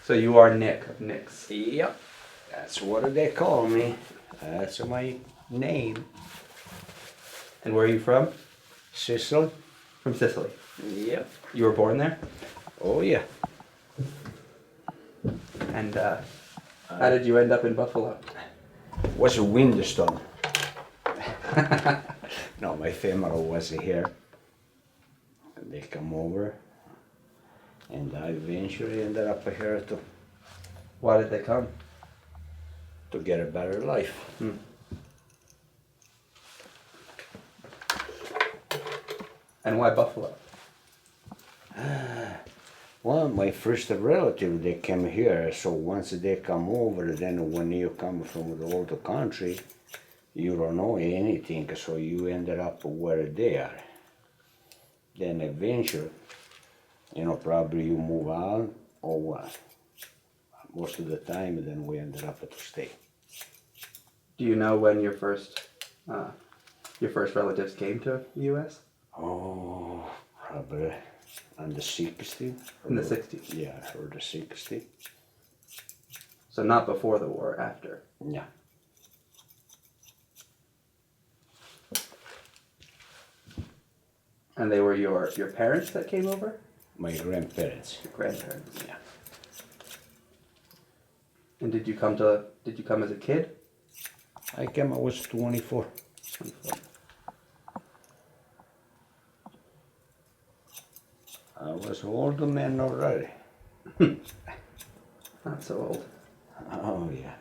So you are Nick of Nick's. Yep, that's what they call me. That's my name. And where are you from? Sicily? From Sicily. Yep. You were born there? Oh yeah. And how did you end up in Buffalo? Was a windstorm. No, my family was here. And they come over. And I eventually ended up here Why did they come? to get a better life. And why Buffalo? Well, my first relative, they came here, so once they come over, then when you come from the old country, you don't know anything, so you ended up where they are. Then eventually, probably you move on, or what? Most of the time, then we ended up to stay. Do you know when your first relatives came to the U.S.? Oh, probably in the 60s. In the 60s? Yeah, or the 60s. So not before the war, after. Yeah. And they were your parents that came over? My grandparents. Your grandparents. Yeah. And did you come as a kid? I came, I was 24. 24. I was an older man already. Not so old. Oh, yeah.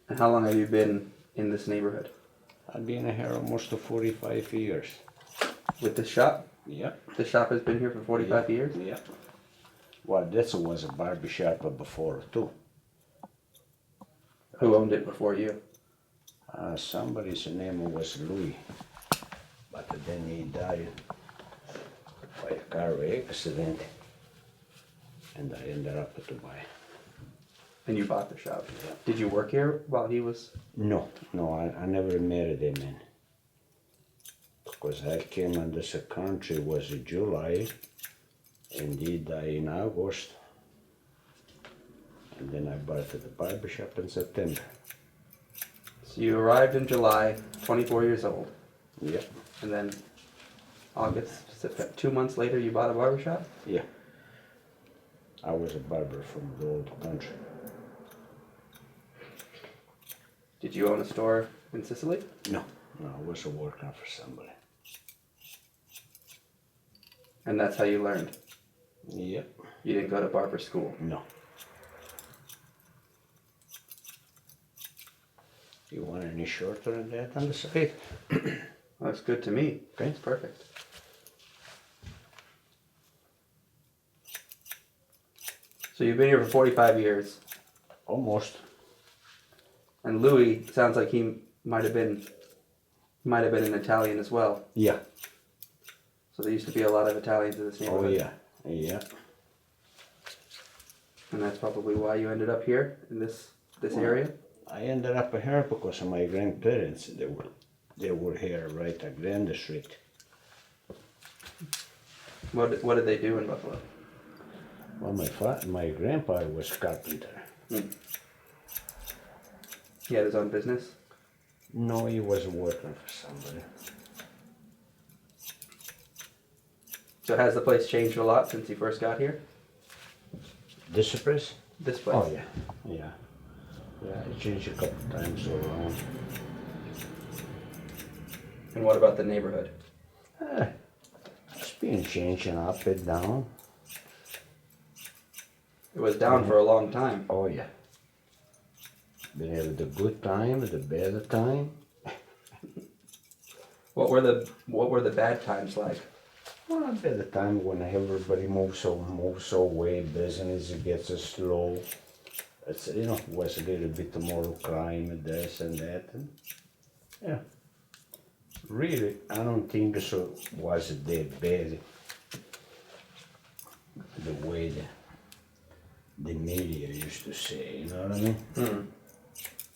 And how long have you been in this neighborhood? I've been here almost 45 years. With this shop? Yeah. The shop has been here for 45 years? Yeah. Well, this was a barber shop before, too. Who owned it before you? Somebody's name was Louis, but then he died by a car accident, and I ended up to buy. And you bought the shop? Yeah. Did you work here while he was? No, I never married him in. Because I came in this country was in July, and he died in August. And then I bought the barber shop in September. So you arrived in July, 24 years old. Yeah. And then August, 2 months later, you bought a barbershop? Yeah. I was a barber from the old country. Did you own a store in Sicily? No, I was working for somebody. And that's how you learned? Yep. You didn't go to barber school? No. You want any shorter than that on the side? Well, that's good to me. Okay. It's perfect. So you've been here for 45 years. Almost. And Louis sounds like he might have been an Italian as well. Yeah. So there used to be a lot of Italians in this Oh neighborhood. yeah. Yeah. And that's probably why you ended up here in this area? I ended up here because of my grandparents. They were here right at Grand Street. What did they do in Buffalo? Well, my grandpa was carpenter. He had his own business? No, he was working for somebody. So has the place changed a lot since you first got here? This place? This place? Oh yeah, yeah. Yeah, I changed a couple times around. And what about the neighborhood? It's been changing up and down. It was down for a long time. Oh yeah. Been having the good time, the bad time. What were the bad times like? Well, by the time when everybody moves away, business gets slow. It's was a little bit more crime, this and that. And, yeah. Really, I don't think so was that bad. The way the media used to say, you know what I mean?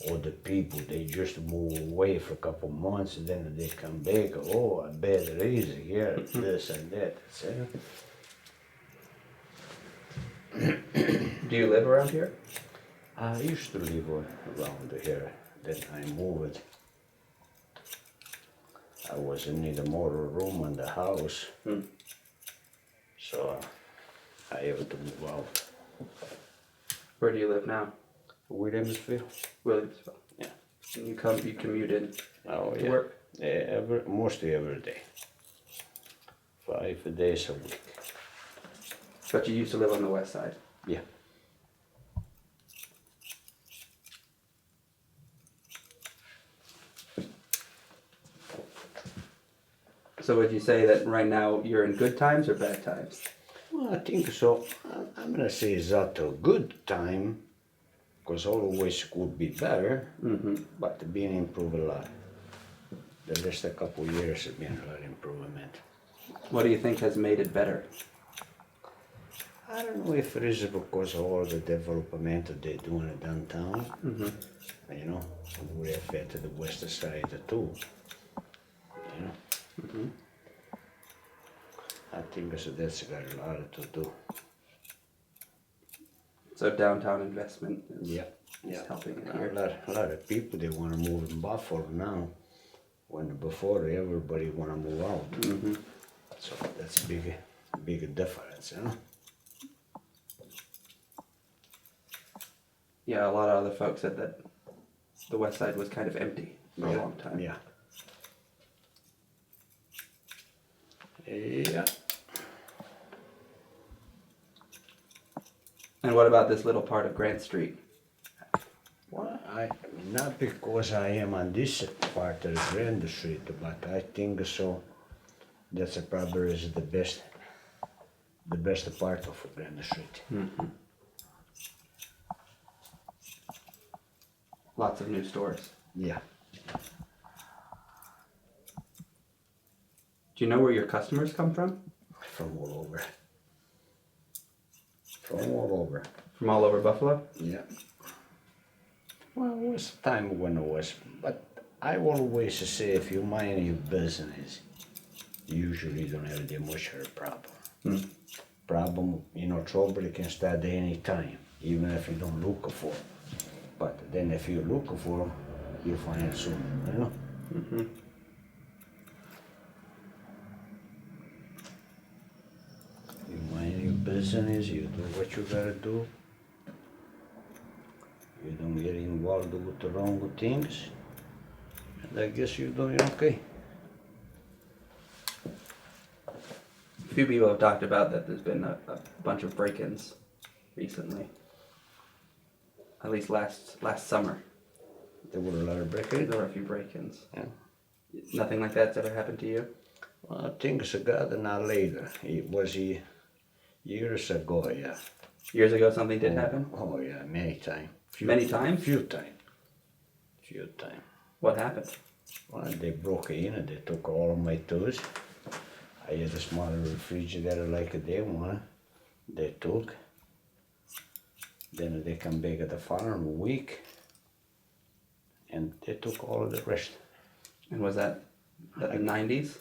All the people, they just move away for a couple months and then they come back. Oh, I bet it is here, this and that. So, Do you live around here? I used to live around here. Then I moved. I was in need more room in the house. So I have to move out. Where do you live now? Williamsville? Williamsville. Yeah. And you commute in Oh, to yeah. work? Yeah, mostly every day. 5 days a week. But you used to live on the west side. Yeah. So would you say that right now you're in good times or bad times? Well, I think so. I'm gonna say it's not a good time, because always could be better, but been improved a lot. The last couple of years have been a lot of improvement. What do you think has made it better? I don't know if it is because of all the development that they're doing in downtown. You know, we affected the west side too. You know. I think so that's got a lot to do. So downtown investment is, Yeah. is helping it A here. lot of people they want to move in Buffalo now, when before everybody want to move out. So that's a big difference, you know. Yeah, a lot of other folks said that the west side was kind of empty for a long time. Yeah. Yeah. And what about this little part of Grant Street? Well, not because I am on this part of the Grand Street, but I think so. That's probably is the best part of Grand Street. Lots of new stores. Yeah. Do you know where your customers come from? From all over. From all over. From all over Buffalo? Yeah. Well, it was a time when it was, but I always say if you mind your business, you usually don't have that much of a problem. Problem, trouble can start at any time, even if you don't look for it. But then if you look for them, you find it soon, you know? You mind your business, you do what you gotta do. You don't get involved with the wrong things. And I guess you're doing okay. A few people have talked about that there's been a bunch of break-ins recently. At least last summer. There were a lot of break-ins. There were a few break-ins. Yeah. Nothing like that's ever happened to you? Well, things got not later. It was years ago, yeah. Years ago something did happen? Oh yeah, many times. Many times? Few times. Few times. What happened? Well, they broke in and they took all of my tools. I had a smaller refrigerator like they want. They took. Then they come back at the farm a week. And they took all of the rest. And was that the 90s?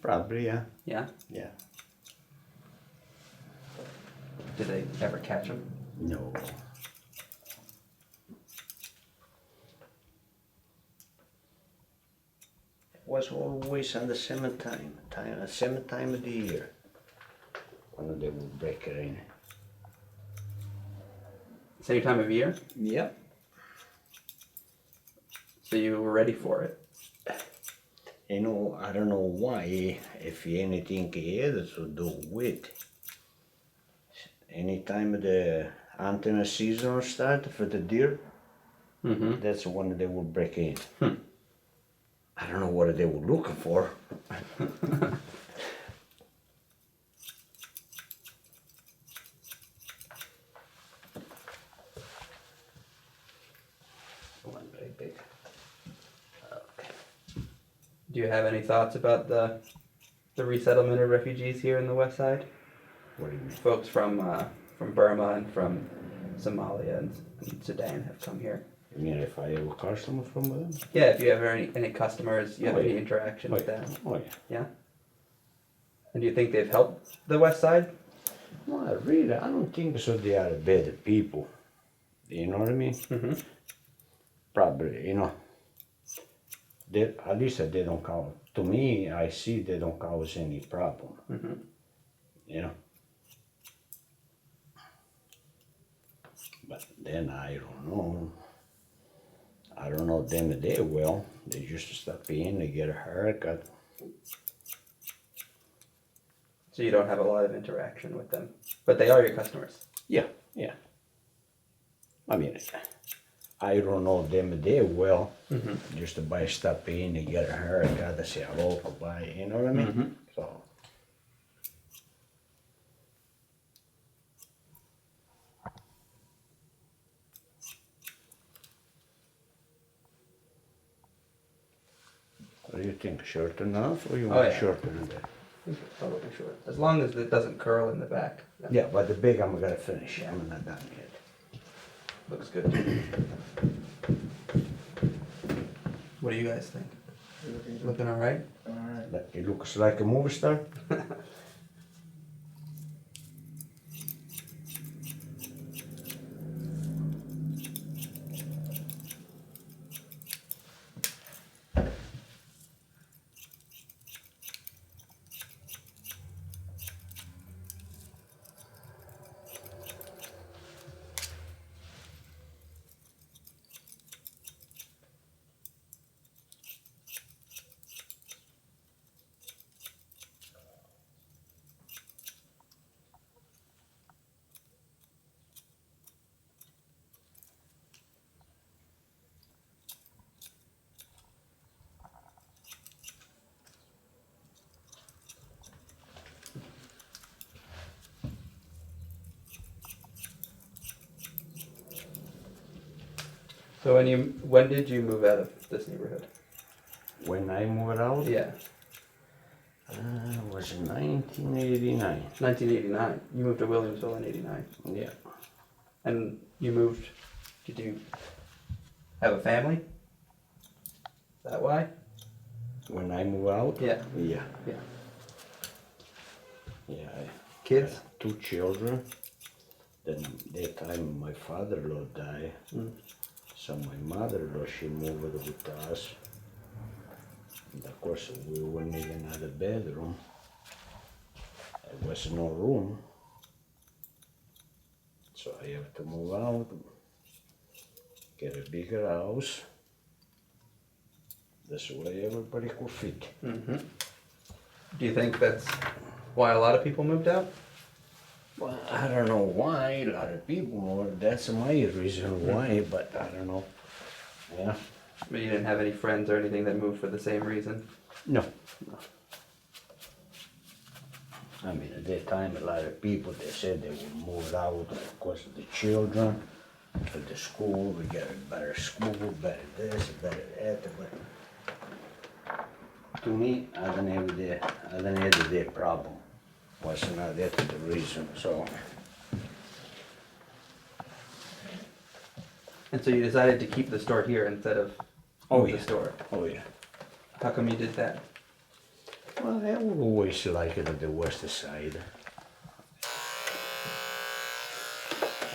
Probably, yeah. Yeah? Yeah. Did they ever catch them? No. It was always on the same time of the year when they would break it in. Same time of year? Yep. So you were ready for it? I don't know why, if anything had to do with any time the antenna season started for the deer, that's when they would break in. I don't know what they were looking for. One very big. Okay. Do you have any thoughts about the resettlement of refugees here in the west side? What do you mean? Folks from Burma and from Somalia and Sudan have come here. I mean, if I have a customer from them? Yeah, if you have any customers, you have Oh, any yeah. interaction Oh, with yeah. them. Oh, yeah. Yeah? And do you think they've helped the West Side? Well, really, I don't think so. They are better people. You know what I mean? Mm-hmm. Probably, you know. They, at least they don't cause, to me, I see they don't cause any problem. Mm-hmm. You know? But then I don't know. I don't know them they well. They just stop in, they get a haircut. So you don't have a lot of interaction with them, but they are your customers. Yeah, yeah. I mean, I don't know them they well. Mm-hmm. Just to buy stop in, they get a haircut, they say hello, goodbye, you know what I mean? Mm-hmm. So. What do you think? Short enough or you Oh, want yeah. shorter than that? I think it's probably short. As long as it doesn't curl in the back. That Yeah, but the big I'm gonna finish. I'm not done yet. looks good. What do you guys think? Looking all right? But it looks like a movie star. So when did you move out of this neighborhood? When I moved out, Yeah, was 1989. 1989. You moved to Williamsville in '89, Yeah. and you moved. Did you have a family? Is that why? When I moved out? Yeah. Yeah. Yeah. Yeah. Kids? 2 children. Then that time my father-in-law died. Mm. So my mother-in-law, she moved with us. And of course, we will need another bedroom. There was no room. So I have to move out, get a bigger house. This way everybody could fit. Mm-hmm. Do you think that's why a lot of people moved out? Well, I don't know why, a lot of people moved. That's my reason why, but I don't know. Yeah. But you didn't have any friends or anything that moved for the same reason? No. I mean, at that time, a lot of people, they said they would move out because of the children, for the school, we get a better school, better this, better that, but to me, I don't have that problem. Was not that the reason, so. And so you decided to keep the store here instead of move the store. Oh, yeah. How come you did that? Well, I would always like it at the west side.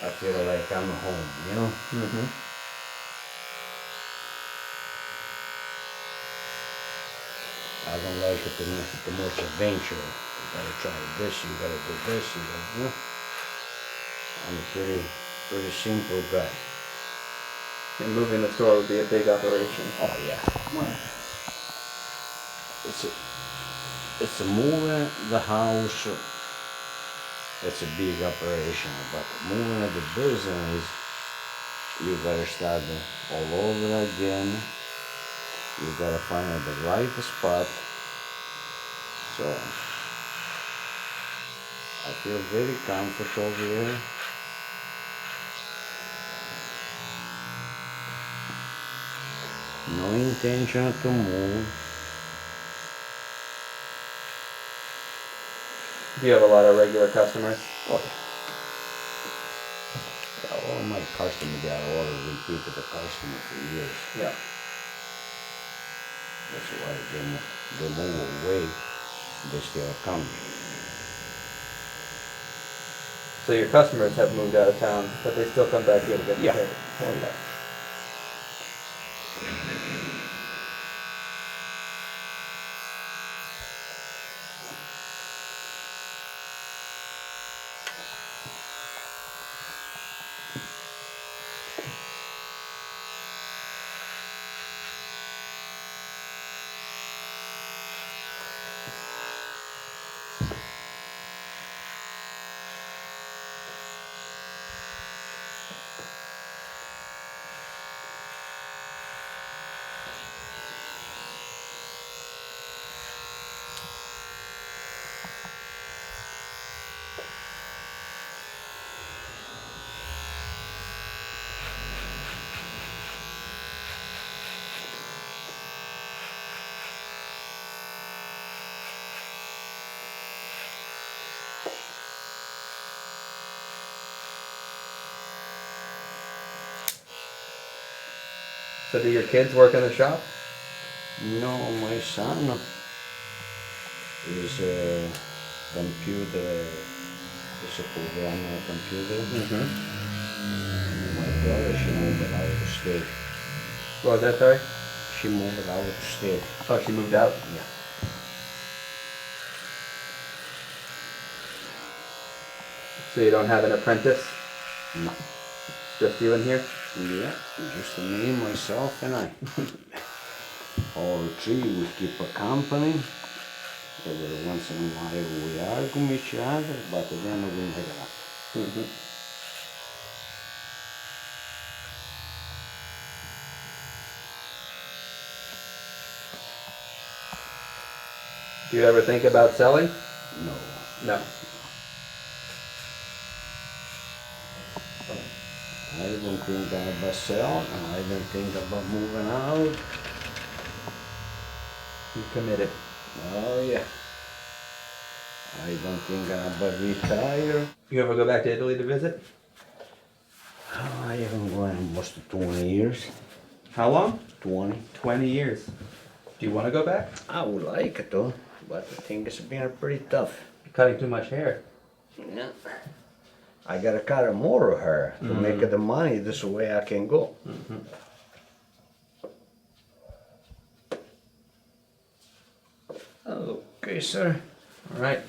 I feel like I'm home, you know? Mm-hmm. I don't like it too much adventure. You gotta try this, you gotta do this, you gotta, you know? I'm a pretty simple guy. And moving the store would be a big operation. Oh, yeah. Well, it's a moving the house, it's a big operation, but moving the business, you gotta start all over again. You gotta find the right spot. So I feel very comfortable here. No intention to move. Do you have a lot of regular customers? Oh, yeah. A my customer, they are all repeated the customer for years. Yeah. That's why they move away, they still come. So your customers have moved out of town, but they still come back here to get Yeah. repaired. Oh, yeah. So do your kids work in the shop? No, my son is a computer, is a programmer computer. And my daughter, she moved out of state. What was that, sorry? She moved out of state. Oh, she moved out? Yeah. So you don't have an apprentice? No. Just you in here? Yeah, just me, myself, and I. All three, we keep a company. Every once in a while we argue with each other, but then we make it up. Do you ever think about selling? No. No. I don't think about sell, and I don't think about moving out. You committed. Oh yeah. I don't think about retire. You ever go back to Italy to visit? Oh, I haven't gone almost 20 years. How long? 20. 20 years. Do you want to go back? I would like it though, but I think it's been pretty tough. You're cutting too much hair. Yeah. I gotta cut more of her to make the money this way I can go. Okay, sir. All right.